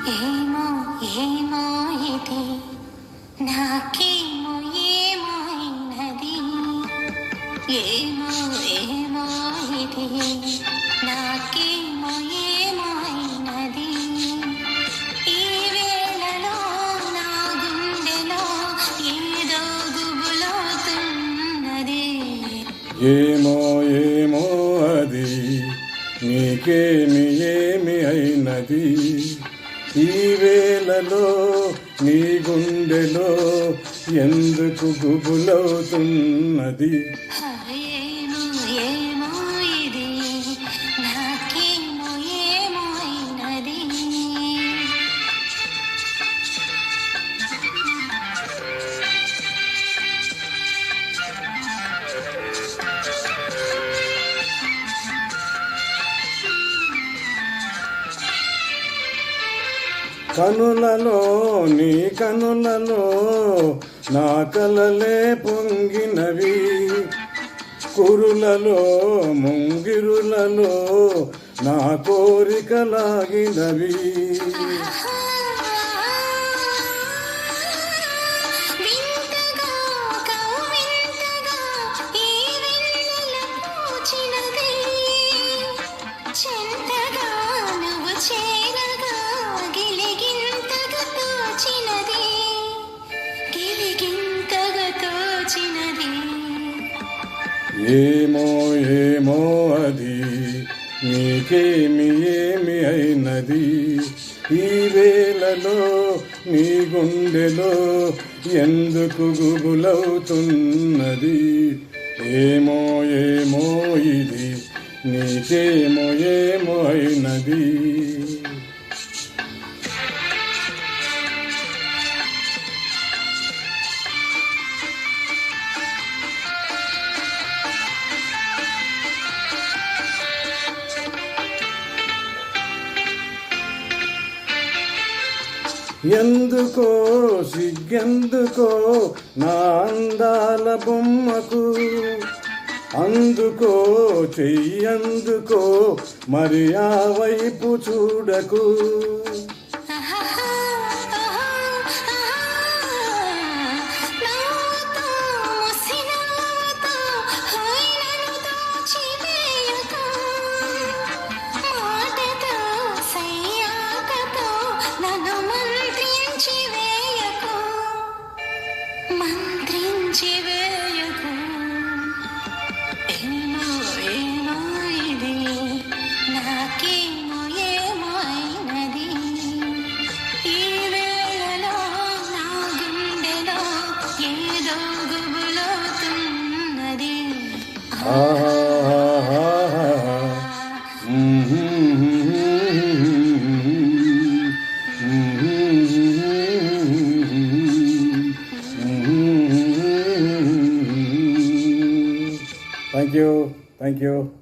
ఏమో ఏమో ఇది నాకేమో ఏమో అయినది. ఏమో ఏమో ఇది నాకేమో ఏమో అయినది. ఈ వేళలో నా గుండెలో ఏదో గుబులవుతున్నది. ఏమో ఏమో అది నీకేమి ఏమి అయినది. ఈ వేళలో నీ గుండెలో ఎందుకు గుబులవుతున్నది. ఏమో ఏమో ఇది నాకేమో ఏమో అయినది. కనులలో నీ కనులలో నా కలలే పొంగినవి. కురులలో ముంగిరులలో నా కోరికలాగినవి. ఏమో ఏమో అది నీకేమి ఏమి అయినది. ఈ వేళలో నీ గుండెలో ఎందుకు గుబులవుతున్నది. ఏమో ఏమో ఇది నీకేమో ఏమో అయినది. ఎందుకో సిగ్గెందుకో నా అందాల బొమ్మకు. అందుకో చెయ్యందుకో మరి ఆ వైపు చూడకు. ఏమో ఏమో ఇది నాకేమో ఏమో అయినది. ఈ వేళలో నా గుండెలో ఏదో గుబులవుతున్నది. Thank you. Thank you.